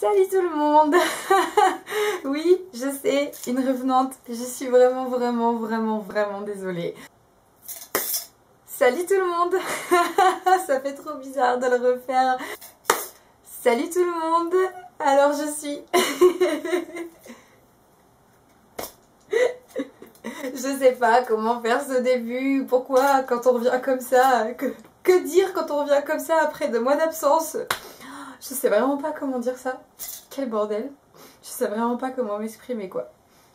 Salut tout le monde. Oui, je sais, une revenante, je suis vraiment désolée. Salut tout le monde. Ça fait trop bizarre de le refaire. Salut tout le monde. Alors je suis... Je sais pas comment faire ce début, pourquoi quand on revient comme ça, que dire quand on revient comme ça après 2 mois d'absence. Je sais vraiment pas comment dire ça. Quel bordel. Je sais vraiment pas comment m'exprimer quoi.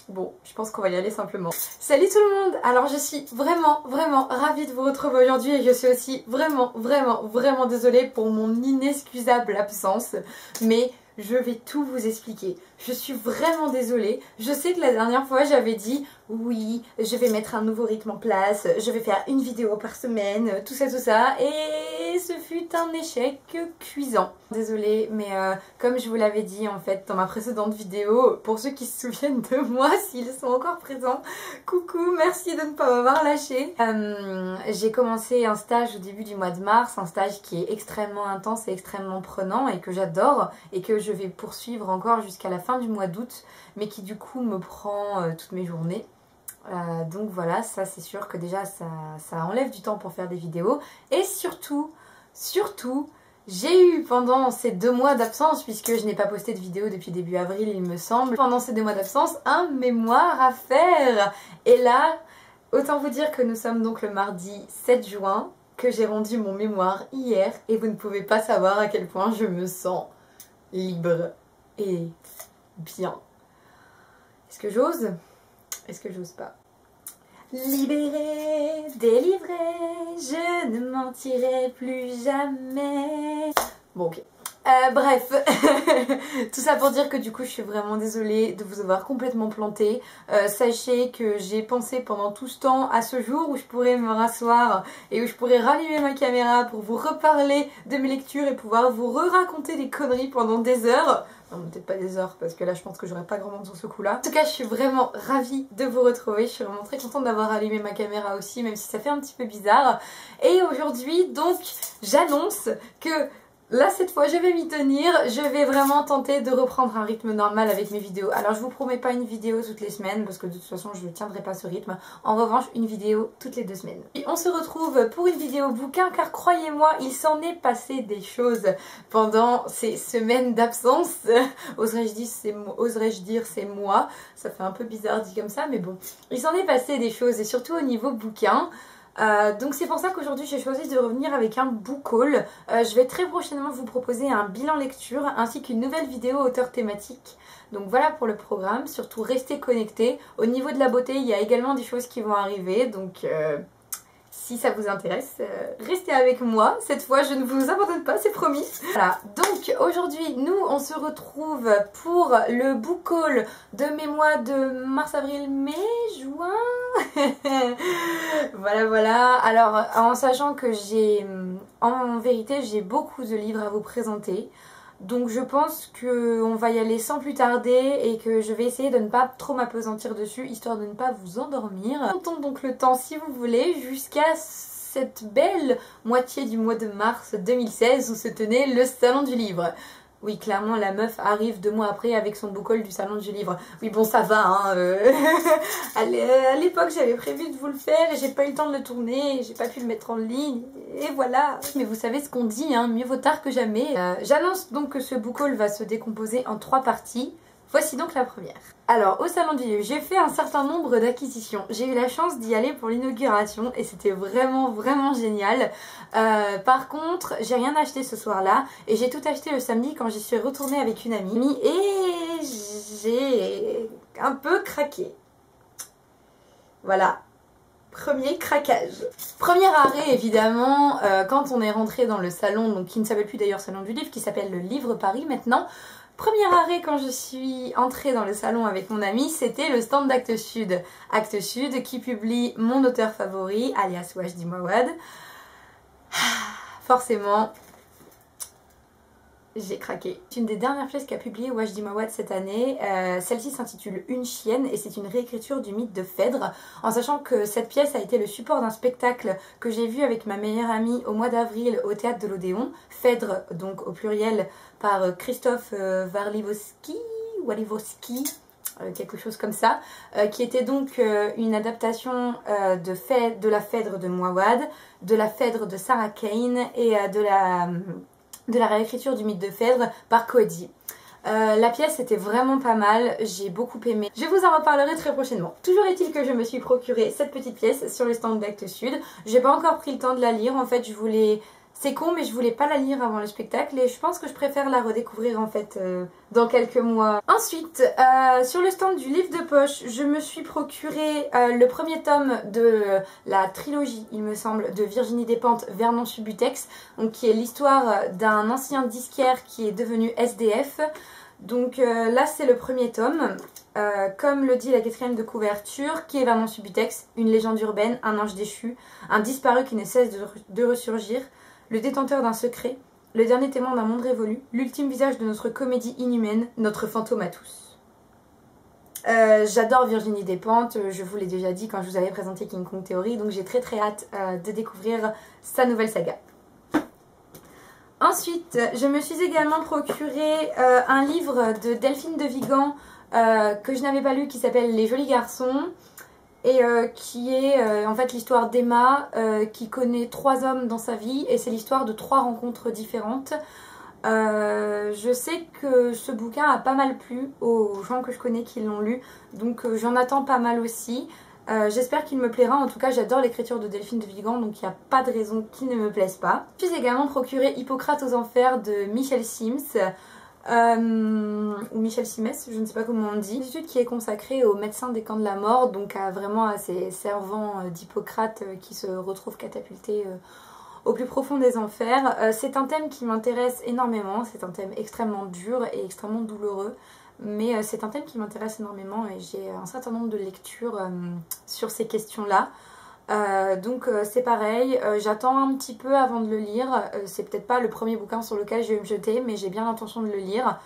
Bon, je pense qu'on va y aller simplement. Salut tout le monde. Alors je suis vraiment ravie de vous retrouver aujourd'hui et je suis aussi vraiment désolée pour mon inexcusable absence. Mais je vais tout vous expliquer. Je suis vraiment désolée. Je sais que la dernière fois j'avais dit oui, je vais mettre un nouveau rythme en place, je vais faire une vidéo par semaine, tout ça. Et ce fut un échec cuisant. Désolée, mais comme je vous l'avais dit en fait dans ma précédente vidéo, pour ceux qui se souviennent de moi, s'ils sont encore présents, coucou, merci de ne pas m'avoir lâché. J'ai commencé un stage au début du mois de mars, un stage qui est extrêmement intense et extrêmement prenant et que j'adore et que je vais poursuivre encore jusqu'à la fin du mois d'août, mais qui du coup me prend toutes mes journées. Donc voilà, ça c'est sûr que déjà ça enlève du temps pour faire des vidéos. Et surtout, j'ai eu pendant ces 2 mois d'absence, puisque je n'ai pas posté de vidéo depuis début avril il me semble, pendant ces 2 mois d'absence, un mémoire à faire. Et là, autant vous dire que nous sommes donc le mardi 7 juin, que j'ai rendu mon mémoire hier, et vous ne pouvez pas savoir à quel point je me sens libre et bien. Est-ce que j'ose ? Est-ce que j'ose pas? Libérée, délivrée, je ne mentirai plus jamais. Bon ok. Bref, tout ça pour dire que du coup je suis vraiment désolée de vous avoir complètement planté. Sachez que j'ai pensé pendant tout ce temps à ce jour où je pourrais me rasseoir et où je pourrais rallumer ma caméra pour vous reparler de mes lectures et pouvoir vous re-raconter des conneries pendant des heures. Non, peut-être pas des heures parce que là je pense que j'aurais pas grand monde sur ce coup là. En tout cas je suis vraiment ravie de vous retrouver. Je suis vraiment très contente d'avoir allumé ma caméra aussi, même si ça fait un petit peu bizarre. Et aujourd'hui donc j'annonce que là cette fois je vais m'y tenir, je vais vraiment tenter de reprendre un rythme normal avec mes vidéos. Alors je vous promets pas une vidéo toutes les semaines parce que de toute façon je ne tiendrai pas ce rythme. En revanche une vidéo toutes les 2 semaines. Et on se retrouve pour une vidéo bouquin car croyez-moi il s'en est passé des choses pendant ces semaines d'absence. Oserais-je dire c'est moi, ça fait un peu bizarre dit comme ça mais bon. Il s'en est passé des choses et surtout au niveau bouquin. Donc c'est pour ça qu'aujourd'hui j'ai choisi de revenir avec un book haul. Je vais très prochainement vous proposer un bilan lecture ainsi qu'une nouvelle vidéo auteur thématique. Donc voilà pour le programme, surtout restez connectés. Au niveau de la beauté il y a également des choses qui vont arriver donc si ça vous intéresse, restez avec moi. Cette fois je ne vous abandonne pas, c'est promis. Voilà, donc aujourd'hui nous on se retrouve pour le book haul de mes mois de mars, avril, mai, juin. Voilà. Alors en sachant que en vérité j'ai beaucoup de livres à vous présenter. Donc je pense qu'on va y aller sans plus tarder et que je vais essayer de ne pas trop m'appesantir dessus histoire de ne pas vous endormir. Comptons donc le temps si vous voulez jusqu'à cette belle moitié du mois de mars 2016 où se tenait le salon du livre. Oui, clairement, la meuf arrive 2 mois après avec son book haul du salon du livre. Oui, bon, ça va, hein. À l'époque, j'avais prévu de vous le faire et j'ai pas eu le temps de le tourner, j'ai pas pu le mettre en ligne, et voilà. Mais vous savez ce qu'on dit, hein, mieux vaut tard que jamais. J'annonce donc que ce book haul va se décomposer en 3 parties. Voici donc la première. Alors, au salon du livre, j'ai fait un certain nombre d'acquisitions. J'ai eu la chance d'y aller pour l'inauguration et c'était vraiment génial. Par contre, j'ai rien acheté ce soir-là et j'ai tout acheté le samedi quand j'y suis retournée avec une amie et j'ai un peu craqué. Voilà. Premier craquage. Premier arrêt évidemment quand on est rentré dans le salon, donc qui ne s'appelle plus d'ailleurs salon du livre, qui s'appelle le Livre Paris maintenant. Premier arrêt quand je suis entrée dans le salon avec mon ami, c'était le stand d'Actes Sud. Actes Sud qui publie mon auteur favori, alias Wajdi Mouawad. Forcément, J'ai craqué. C'est une des dernières pièces qu'a publié Wajdi Mawad cette année. Celle-ci s'intitule Une chienne et c'est une réécriture du mythe de Phèdre. En sachant que cette pièce a été le support d'un spectacle que j'ai vu avec ma meilleure amie au mois d'avril au théâtre de l'Odéon. Phèdre, donc au pluriel, par Christophe Warliwoski, quelque chose comme ça, qui était donc une adaptation de la Phèdre de Mawad, de la Phèdre de Sarah Kane et de la réécriture du mythe de Phèdre par Coady. La pièce était vraiment pas mal, j'ai beaucoup aimé. Je vous en reparlerai très prochainement. Toujours est-il que je me suis procuré cette petite pièce sur le stand d'Actes Sud. J'ai pas encore pris le temps de la lire, en fait je voulais... C'est con mais je voulais pas la lire avant le spectacle et je pense que je préfère la redécouvrir en fait dans quelques mois. Ensuite, sur le stand du livre de poche, je me suis procuré le premier tome de la trilogie, il me semble, de Virginie Despentes, Vernon Subutex, donc qui est l'histoire d'un ancien disquaire qui est devenu SDF. Donc là c'est le premier tome, comme le dit la quatrième de couverture, qui est Vernon Subutex, une légende urbaine, un ange déchu, un disparu qui ne cesse de ressurgir, le détenteur d'un secret, le dernier témoin d'un monde révolu, l'ultime visage de notre comédie inhumaine, notre fantôme à tous. J'adore Virginie Despentes, je vous l'ai déjà dit quand je vous avais présenté King Kong Theory, donc j'ai très hâte de découvrir sa nouvelle saga. Ensuite, je me suis également procuré un livre de Delphine de Vigan que je n'avais pas lu qui s'appelle Les Jolis Garçons et qui est en fait l'histoire d'Emma qui connaît 3 hommes dans sa vie et c'est l'histoire de 3 rencontres différentes. Je sais que ce bouquin a pas mal plu aux gens que je connais qui l'ont lu, donc j'en attends pas mal aussi. J'espère qu'il me plaira, en tout cas j'adore l'écriture de Delphine de Vigan donc il n'y a pas de raison qu'il ne me plaise pas. Je suis également procuré Hippocrate aux enfers de Michel Sims, ou Michel Simès, je ne sais pas comment on dit. Une étude qui est consacrée aux médecins des camps de la mort, donc vraiment à ces servants d'Hippocrate qui se retrouvent catapultés au plus profond des enfers. C'est un thème qui m'intéresse énormément, c'est un thème extrêmement dur et extrêmement douloureux. Mais c'est un thème qui m'intéresse énormément et j'ai un certain nombre de lectures sur ces questions-là. Donc c'est pareil, j'attends un petit peu avant de le lire. C'est peut-être pas le premier bouquin sur lequel je vais me jeter, mais j'ai bien l'intention de le lire.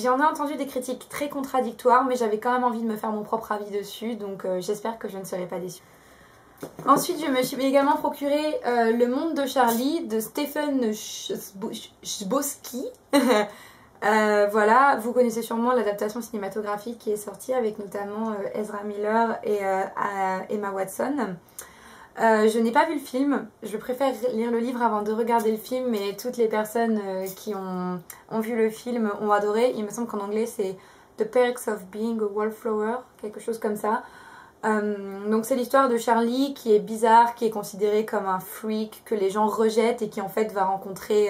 J'en ai entendu des critiques très contradictoires, mais j'avais quand même envie de me faire mon propre avis dessus, donc j'espère que je ne serai pas déçue. Ensuite, je me suis également procuré Le Monde de Charlie de Stephen Chbosky. Voilà, vous connaissez sûrement l'adaptation cinématographique qui est sortie avec notamment Ezra Miller et Emma Watson. Je n'ai pas vu le film, je préfère lire le livre avant de regarder le film, mais toutes les personnes qui ont vu le film ont adoré. Il me semble qu'en anglais c'est The Perks of Being a Wallflower, quelque chose comme ça. Donc c'est l'histoire de Charlie qui est bizarre, qui est considéré comme un freak, que les gens rejettent et qui en fait va rencontrer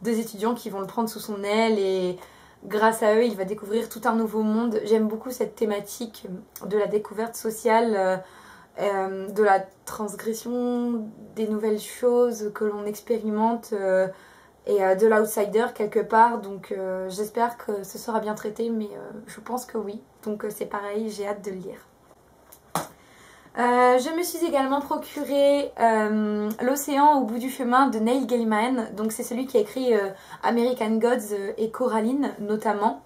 2 étudiants qui vont le prendre sous son aile et grâce à eux il va découvrir tout un nouveau monde. J'aime beaucoup cette thématique de la découverte sociale, de la transgression des nouvelles choses que l'on expérimente et de l'outsider quelque part, donc j'espère que ce sera bien traité, mais je pense que oui, donc c'est pareil, j'ai hâte de le lire. Je me suis également procuré L'Océan au bout du chemin de Neil Gaiman, donc c'est celui qui a écrit American Gods et Coraline notamment.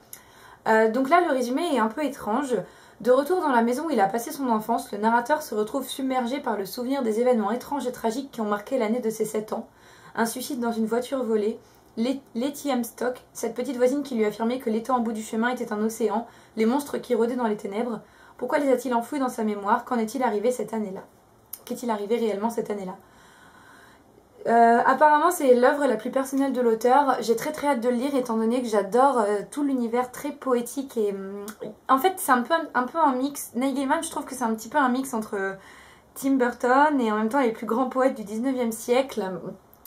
Donc là le résumé est un peu étrange. De retour dans la maison où il a passé son enfance, le narrateur se retrouve submergé par le souvenir des événements étranges et tragiques qui ont marqué l'année de ses 7 ans. Un suicide dans une voiture volée, Letty Stock, cette petite voisine qui lui affirmait que l'étang au bout du chemin était un océan, les monstres qui rôdaient dans les ténèbres. Pourquoi les a-t-il enfouis dans sa mémoire? Qu'en est-il arrivé cette année-là? Qu'est-il arrivé réellement cette année-là? Apparemment c'est l'œuvre la plus personnelle de l'auteur. J'ai très hâte de le lire étant donné que j'adore tout l'univers très poétique et en fait c'est un peu un mix. Neil Gaiman, je trouve que c'est un petit peu un mix entre Tim Burton et en même temps les plus grands poètes du 19e siècle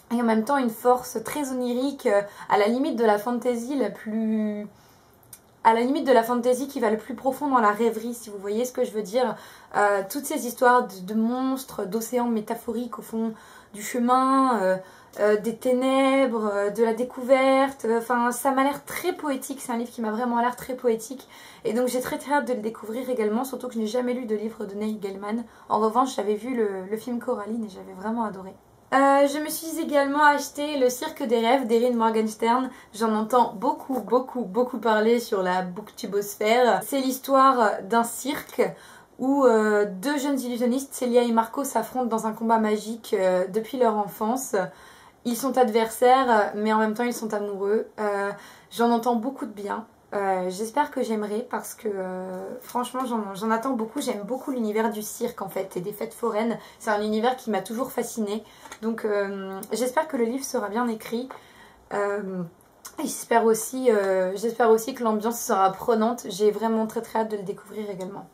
et en même temps une force très onirique à la limite de la fantasy la plus... à la limite de la fantasy qui va le plus profond dans la rêverie, si vous voyez ce que je veux dire. Toutes ces histoires de monstres, d'océans métaphoriques au fond du chemin, des ténèbres, de la découverte, enfin ça m'a l'air très poétique, c'est un livre qui m'a vraiment l'air très poétique et donc j'ai très hâte de le découvrir également, surtout que je n'ai jamais lu de livre de Neil Gaiman. En revanche j'avais vu le film Coraline et j'avais vraiment adoré. Je me suis également acheté Le Cirque des Rêves d'Erin Morgenstern. J'en entends beaucoup parler sur la booktubosphère. C'est l'histoire d'un cirque où deux jeunes illusionnistes, Celia et Marco, s'affrontent dans un combat magique depuis leur enfance. Ils sont adversaires, mais en même temps ils sont amoureux. J'en entends beaucoup de bien. J'espère que j'aimerai parce que franchement j'en attends beaucoup. J'aime beaucoup l'univers du cirque en fait et des fêtes foraines. C'est un univers qui m'a toujours fascinée. Donc j'espère que le livre sera bien écrit. J'espère aussi que l'ambiance sera prenante. J'ai vraiment très hâte de le découvrir également.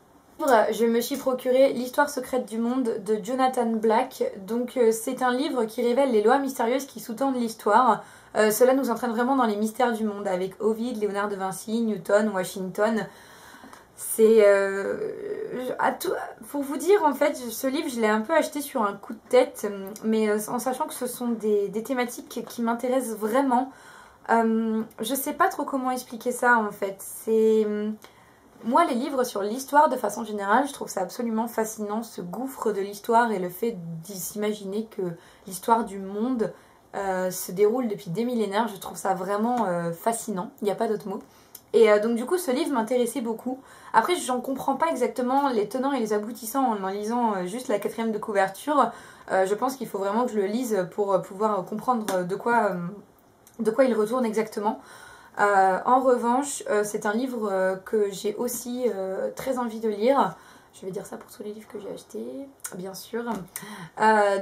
Je me suis procuré L'Histoire secrète du monde de Jonathan Black. Donc c'est un livre qui révèle les lois mystérieuses qui sous-tendent l'histoire. Cela nous entraîne vraiment dans les mystères du monde avec Ovide, Léonard de Vinci, Newton, Washington. C'est... pour vous dire, en fait, ce livre, je l'ai un peu acheté sur un coup de tête, mais en sachant que ce sont des thématiques qui m'intéressent vraiment. Je sais pas trop comment expliquer ça, en fait. C'est... Moi, les livres sur l'histoire, de façon générale, je trouve ça absolument fascinant, ce gouffre de l'histoire et le fait d'y s'imaginer que l'histoire du monde se déroule depuis des millénaires. Je trouve ça vraiment fascinant, il n'y a pas d'autre mot. Et donc du coup, ce livre m'intéressait beaucoup. Après, j'en comprends pas exactement les tenants et les aboutissants en lisant juste la 4e de couverture. Je pense qu'il faut vraiment que je le lise pour pouvoir comprendre de quoi il retourne exactement. En revanche, c'est un livre que j'ai aussi très envie de lire. Je vais dire ça pour tous les livres que j'ai achetés, bien sûr.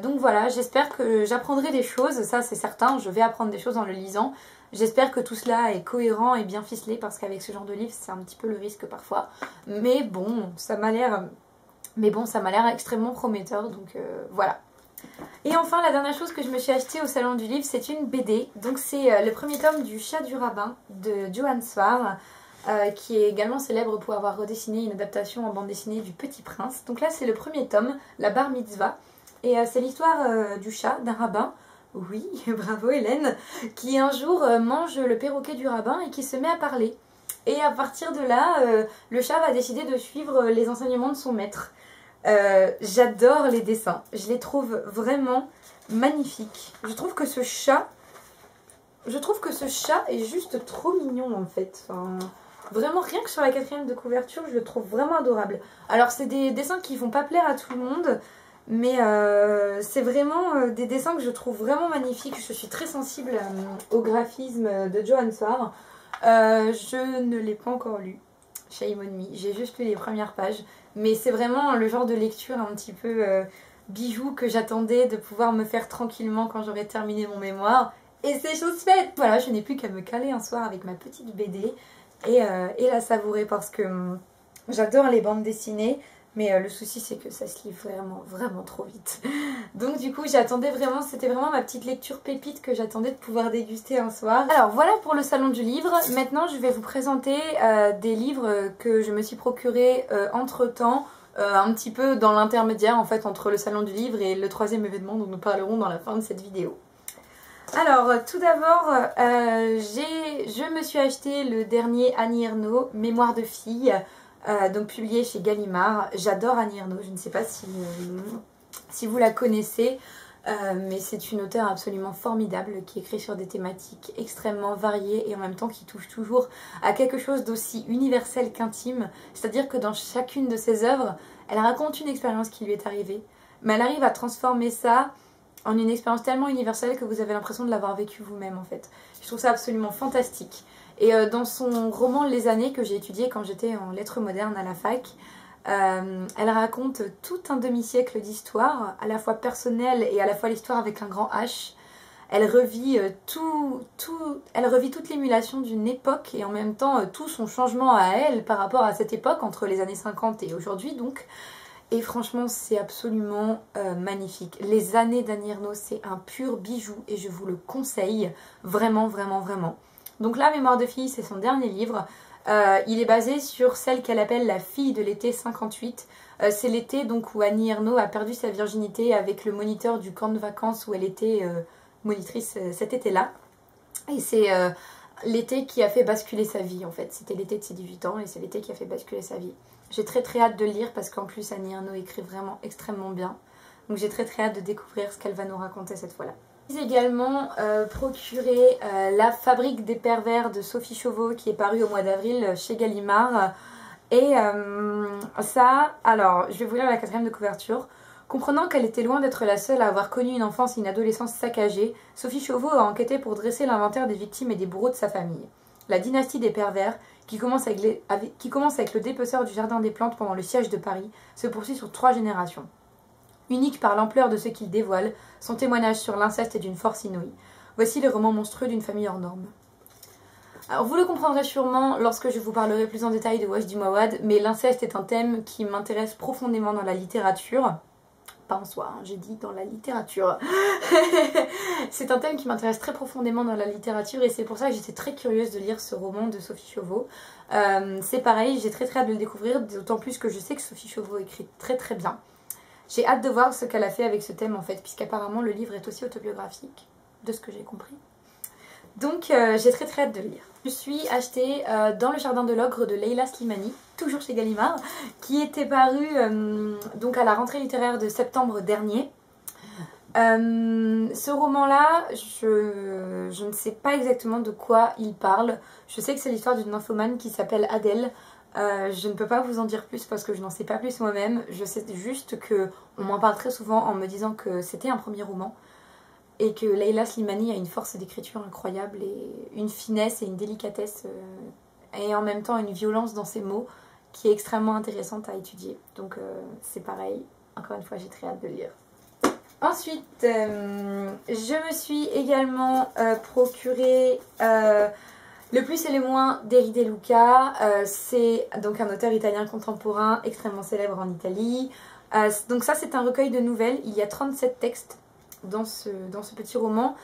Donc voilà, j'espère que j'apprendrai des choses, ça c'est certain, je vais apprendre des choses en le lisant. J'espère que tout cela est cohérent et bien ficelé parce qu'avec ce genre de livre, c'est un petit peu le risque parfois. Mais bon, ça m'a l'air extrêmement prometteur, donc voilà. Et enfin, la dernière chose que je me suis achetée au salon du livre, c'est une BD. Donc c'est le premier tome du Chat du rabbin de Johann Sfar, qui est également célèbre pour avoir redessiné une adaptation en bande dessinée du Petit Prince. Donc là, c'est le premier tome, la Bar Mitzvah. Et c'est l'histoire du chat, d'un rabbin. Oui, bravo Hélène, qui un jour mange le perroquet du rabbin et qui se met à parler. Et à partir de là, le chat va décider de suivre les enseignements de son maître. J'adore les dessins, je les trouve vraiment magnifiques. Je trouve que ce chat est juste trop mignon en fait. Enfin, vraiment rien que sur la 4e de couverture, je le trouve vraiment adorable. Alors c'est des dessins qui vont pas plaire à tout le monde, mais c'est vraiment des dessins que je trouve vraiment magnifiques. Je suis très sensible au graphisme de Johann Sfar. Je ne l'ai pas encore lu, shame on me, j'ai juste lu les premières pages. Mais c'est vraiment le genre de lecture un petit peu bijou que j'attendais de pouvoir me faire tranquillement quand j'aurai terminé mon mémoire. Et c'est chose faite. Voilà, je n'ai plus qu'à me caler un soir avec ma petite BD et la savourer parce que j'adore les bandes dessinées. Mais le souci c'est que ça se lit vraiment trop vite. Donc du coup j'attendais vraiment, c'était vraiment ma petite lecture pépite que j'attendais de pouvoir déguster un soir. Alors voilà pour le salon du livre. Maintenant je vais vous présenter des livres que je me suis procurés entre temps. Un petit peu dans l'intermédiaire en fait entre le salon du livre et le 3e événement dont nous parlerons dans la fin de cette vidéo. Alors tout d'abord je me suis acheté le dernier Annie Ernaux, Mémoire de fille. Donc publié chez Gallimard. J'adore Annie Ernaux, je ne sais pas si vous la connaissez, mais c'est une auteure absolument formidable qui écrit sur des thématiques extrêmement variées et en même temps qui touche toujours à quelque chose d'aussi universel qu'intime. C'est-à-dire que dans chacune de ses œuvres, elle raconte une expérience qui lui est arrivée, mais elle arrive à transformer ça en une expérience tellement universelle que vous avez l'impression de l'avoir vécue vous-même en fait. Je trouve ça absolument fantastique. Et dans son roman Les années que j'ai étudié quand j'étais en lettres modernes à la fac, elle raconte tout un demi-siècle d'histoire, à la fois personnelle et à la fois l'histoire avec un grand H. Elle revit elle revit toute l'émulation d'une époque et en même temps tout son changement à elle par rapport à cette époque entre les années 50 et aujourd'hui donc. Et franchement c'est absolument magnifique. Les années d'Annie Ernaux c'est un pur bijou et je vous le conseille vraiment. Donc là, Mémoire de fille, c'est son dernier livre. Il est basé sur celle qu'elle appelle la fille de l'été 58. C'est l'été donc où Annie Ernaux a perdu sa virginité avec le moniteur du camp de vacances où elle était monitrice cet été-là. Et c'est l'été qui a fait basculer sa vie en fait. C'était l'été de ses 18 ans et c'est l'été qui a fait basculer sa vie. J'ai très hâte de le lire parce qu'en plus Annie Ernaux écrit vraiment extrêmement bien. Donc j'ai très hâte de découvrir ce qu'elle va nous raconter cette fois-là. J'ai également procuré La Fabrique des pervers de Sophie Chauveau qui est paru au mois d'avril chez Gallimard. Et ça, alors je vais vous lire la 4e de couverture. Comprenant qu'elle était loin d'être la seule à avoir connu une enfance et une adolescence saccagée, Sophie Chauveau a enquêté pour dresser l'inventaire des victimes et des bourreaux de sa famille. La dynastie des pervers, qui commence avec le dépeceur du Jardin des Plantes pendant le siège de Paris, se poursuit sur 3 générations. Unique par l'ampleur de ce qu'il dévoile, son témoignage sur l'inceste est d'une force inouïe. Voici le roman monstrueux d'une famille hors norme. Alors vous le comprendrez sûrement lorsque je vous parlerai plus en détail de Wajdi Mouawad, mais l'inceste est un thème qui m'intéresse profondément dans la littérature. Pas en soi, hein, j'ai dit dans la littérature. C'est un thème qui m'intéresse très profondément dans la littérature et c'est pour ça que j'étais très curieuse de lire ce roman de Sophie Chauveau. C'est pareil, j'ai très hâte de le découvrir, d'autant plus que je sais que Sophie Chauveau écrit très bien. J'ai hâte de voir ce qu'elle a fait avec ce thème en fait, puisqu'apparemment le livre est aussi autobiographique, de ce que j'ai compris. Donc j'ai très hâte de le lire. Je suis achetée Dans le Jardin de l'Ogre de Leila Slimani, toujours chez Gallimard, qui était paru donc à la rentrée littéraire de septembre dernier. Ce roman-là, je ne sais pas exactement de quoi il parle. Je sais que c'est l'histoire d'une nymphomane qui s'appelle Adèle. Je ne peux pas vous en dire plus parce que je n'en sais pas plus moi-même. Je sais juste qu'on m'en parle très souvent en me disant que c'était un premier roman. Et que Leila Slimani a une force d'écriture incroyable et une finesse et une délicatesse et en même temps une violence dans ses mots qui est extrêmement intéressante à étudier. Donc c'est pareil, encore une fois j'ai très hâte de le lire. Ensuite, je me suis également procuré Le plus et le moins d'Eri De Luca. C'est donc un auteur italien contemporain extrêmement célèbre en Italie. Donc ça c'est un recueil de nouvelles, il y a 37 textes dans ce petit roman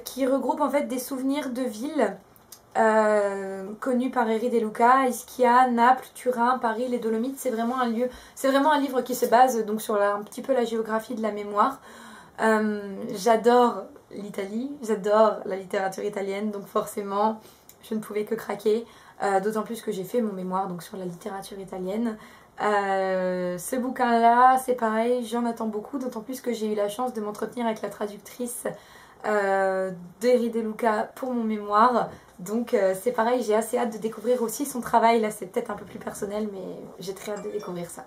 qui regroupe en fait des souvenirs de villes connus par Eri De Luca, Ischia, Naples, Turin, Paris, les Dolomites. C'est vraiment un livre qui se base donc sur un petit peu la géographie de la mémoire. J'adore l'Italie, j'adore la littérature italienne, donc forcément je ne pouvais que craquer, d'autant plus que j'ai fait mon mémoire donc sur la littérature italienne. Ce bouquin là c'est pareil, j'en attends beaucoup, d'autant plus que j'ai eu la chance de m'entretenir avec la traductrice d'Eri De Luca pour mon mémoire, donc c'est pareil, j'ai assez hâte de découvrir aussi son travail. Là c'est peut-être un peu plus personnel mais j'ai très hâte de découvrir ça.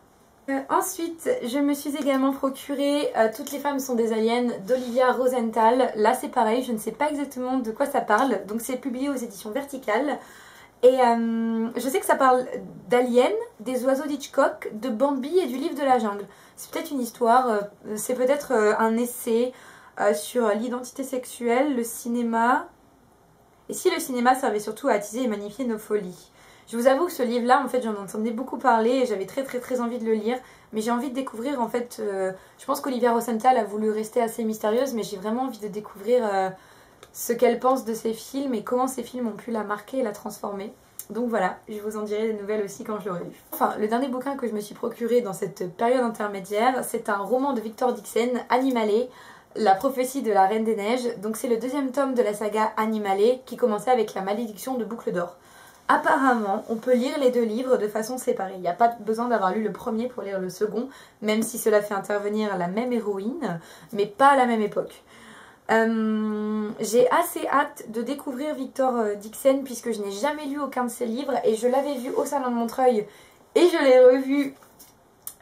Ensuite je me suis également procuré Toutes les femmes sont des aliens d'Olivia Rosenthal. Là c'est pareil, je ne sais pas exactement de quoi ça parle, donc c'est publié aux éditions Verticales. Et je sais que ça parle d'aliens, des oiseaux d'Hitchcock, de Bambi et du livre de la jungle. C'est peut-être une histoire, c'est peut-être un essai sur l'identité sexuelle, le cinéma. Et si le cinéma servait surtout à attiser et magnifier nos folies. Je vous avoue que ce livre-là, en fait, j'en entendais beaucoup parler et j'avais très envie de le lire. Mais j'ai envie de découvrir, en fait, je pense qu'Olivia Rosenthal a voulu rester assez mystérieuse, mais j'ai vraiment envie de découvrir ce qu'elle pense de ces films et comment ces films ont pu la marquer et la transformer. Donc voilà, je vous en dirai des nouvelles aussi quand je l'aurai lu. Enfin, le dernier bouquin que je me suis procuré dans cette période intermédiaire, c'est un roman de Victor Dixen, Animalé, La prophétie de la Reine des Neiges. Donc c'est le 2e tome de la saga Animalé qui commençait avec La malédiction de Boucle d'Or. Apparemment, on peut lire les 2 livres de façon séparée. Il n'y a pas besoin d'avoir lu le premier pour lire le second, même si cela fait intervenir la même héroïne, mais pas à la même époque. J'ai assez hâte de découvrir Victor Dixen puisque je n'ai jamais lu aucun de ses livres et je l'avais vu au Salon de Montreuil et je l'ai revu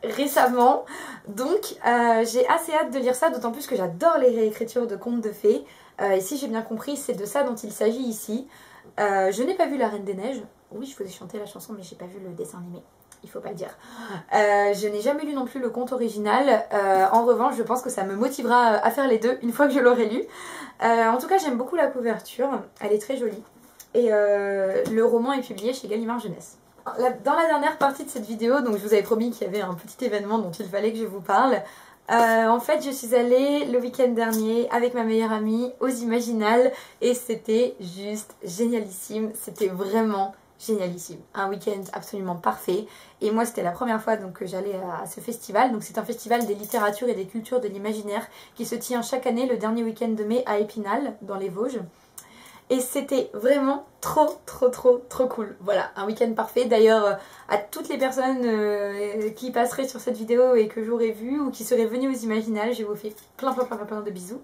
récemment. Donc j'ai assez hâte de lire ça, d'autant plus que j'adore les réécritures de contes de fées. Et si j'ai bien compris, c'est de ça dont il s'agit ici. Je n'ai pas vu La Reine des Neiges. Oui, je vous ai chanté la chanson, mais j'ai pas vu le dessin animé. Il faut pas le dire. Je n'ai jamais lu non plus le conte original. En revanche, je pense que ça me motivera à faire les deux une fois que je l'aurai lu. En tout cas, j'aime beaucoup la couverture. Elle est très jolie. Et le roman est publié chez Gallimard Jeunesse. Dans la dernière partie de cette vidéo, donc je vous avais promis qu'il y avait un petit événement dont il fallait que je vous parle. En fait, je suis allée le week-end dernier avec ma meilleure amie aux Imaginales et c'était juste génialissime. C'était vraiment génialissime. Un week-end absolument parfait. Et moi, c'était la première fois donc, que j'allais à ce festival. Donc, c'est un festival des littératures et des cultures de l'imaginaire qui se tient chaque année le dernier week-end de mai à Épinal, dans les Vosges. et c'était vraiment trop cool. Voilà, un week-end parfait. D'ailleurs, à toutes les personnes qui passeraient sur cette vidéo et que j'aurais vu ou qui seraient venues aux Imaginales, je vous fais plein de bisous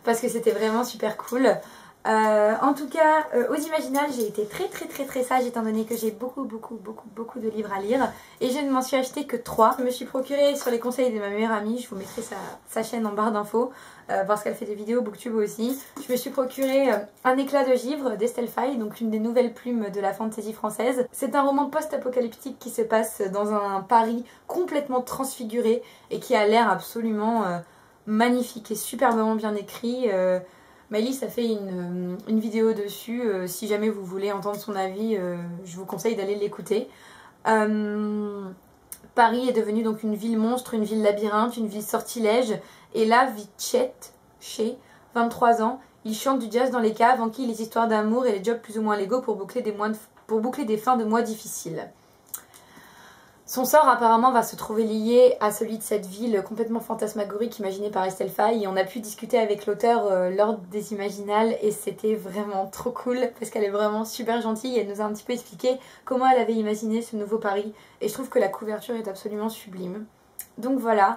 parce que c'était vraiment super cool. En tout cas, aux Imaginales, j'ai été très sage étant donné que j'ai beaucoup de livres à lire et je ne m'en suis acheté que 3. Je me suis procuré sur les conseils de ma meilleure amie, je vous mettrai sa chaîne en barre d'infos parce qu'elle fait des vidéos booktube aussi. Je me suis procuré Un éclat de givre d'Estelle Faye, donc une des nouvelles plumes de la fantasy française. C'est un roman post-apocalyptique qui se passe dans un Paris complètement transfiguré et qui a l'air absolument magnifique et superbement bien écrit. Maëlys a fait une vidéo dessus, si jamais vous voulez entendre son avis, je vous conseille d'aller l'écouter. Paris est devenue donc une ville monstre, une ville labyrinthe, une ville sortilège, et là vit Chet, 23 ans, il chante du jazz dans les caves, enquille les histoires d'amour et les jobs plus ou moins légaux pour boucler des fins de mois difficiles. Son sort apparemment va se trouver lié à celui de cette ville complètement fantasmagorique imaginée par Estelle Faye, et on a pu discuter avec l'auteur lors des Imaginales et c'était vraiment trop cool parce qu'elle est vraiment super gentille. Elle nous a un petit peu expliqué comment elle avait imaginé ce nouveau Paris et je trouve que la couverture est absolument sublime. Donc voilà,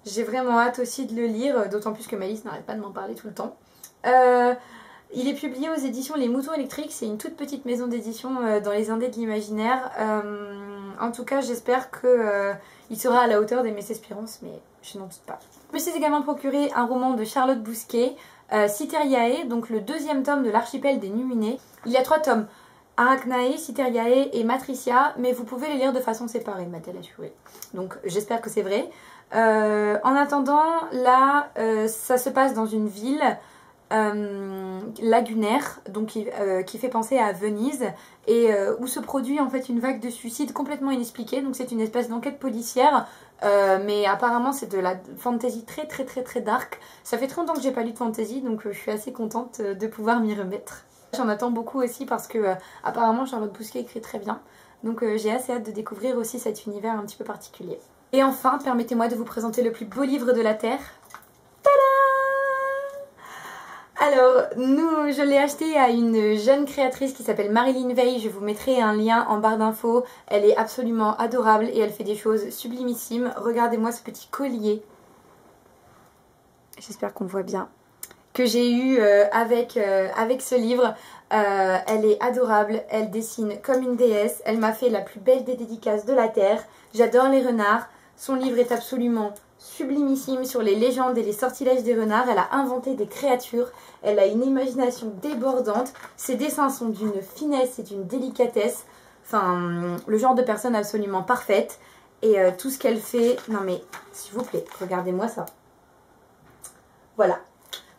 j'ai vraiment hâte aussi de le lire, d'autant plus que Maëlys n'arrête pas de m'en parler tout le temps. Il est publié aux éditions Les Moutons Électriques, c'est une toute petite maison d'édition dans les Indés de l'imaginaire. En tout cas, j'espère qu'il sera à la hauteur d'Aimé Espérance, mais je n'en doute pas. Je me suis également procuré un roman de Charlotte Bousquet, Cythériae, donc le 2e tome de l'archipel des Numinés. Il y a 3 tomes, Arachnae, Cythériae et Matricia, mais vous pouvez les lire de façon séparée, m'a-t-elle assuré. Donc j'espère que c'est vrai. En attendant, là, ça se passe dans une ville lagunaire, donc qui fait penser à Venise, et où se produit en fait une vague de suicides complètement inexpliquée. Donc c'est une espèce d'enquête policière, mais apparemment c'est de la fantasy très dark. Ça fait 30 ans que j'ai pas lu de fantasy, donc je suis assez contente de pouvoir m'y remettre. J'en attends beaucoup aussi parce que apparemment Charlotte Bousquet écrit très bien, donc j'ai assez hâte de découvrir aussi cet univers un petit peu particulier. Et enfin, permettez-moi de vous présenter le plus beau livre de la Terre. Alors, je l'ai acheté à une jeune créatrice qui s'appelle Marilyn Veil. Je vous mettrai un lien en barre d'infos. Elle est absolument adorable et elle fait des choses sublimissimes. Regardez-moi ce petit collier. J'espère qu'on le voit bien. Que j'ai eu avec ce livre. Elle est adorable. Elle dessine comme une déesse. Elle m'a fait la plus belle des dédicaces de la Terre. J'adore les renards. Son livre est absolument sublimissime sur les légendes et les sortilèges des renards. Elle a inventé des créatures, elle a une imagination débordante, ses dessins sont d'une finesse et d'une délicatesse, enfin le genre de personne absolument parfaite, et tout ce qu'elle fait, non mais s'il vous plaît, regardez-moi ça. Voilà,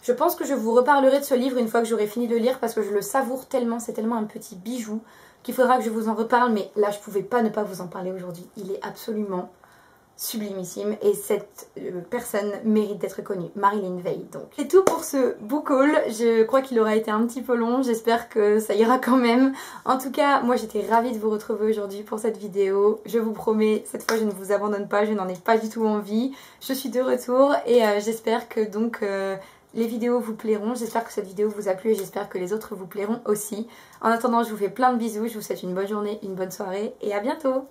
je pense que je vous reparlerai de ce livre une fois que j'aurai fini de le lire parce que je le savoure tellement, c'est tellement un petit bijou qu'il faudra que je vous en reparle, mais là je pouvais pas ne pas vous en parler aujourd'hui, il est absolument sublimissime et cette personne mérite d'être connue, Marilyn Veil. Donc c'est tout pour ce book haul. Je crois qu'il aura été un petit peu long, j'espère que ça ira quand même. En tout cas, moi j'étais ravie de vous retrouver aujourd'hui pour cette vidéo. Je vous promets, cette fois je ne vous abandonne pas, je n'en ai pas du tout envie. Je suis de retour et j'espère que donc les vidéos vous plairont. J'espère que cette vidéo vous a plu et j'espère que les autres vous plairont aussi. En attendant, je vous fais plein de bisous, je vous souhaite une bonne journée, une bonne soirée et à bientôt.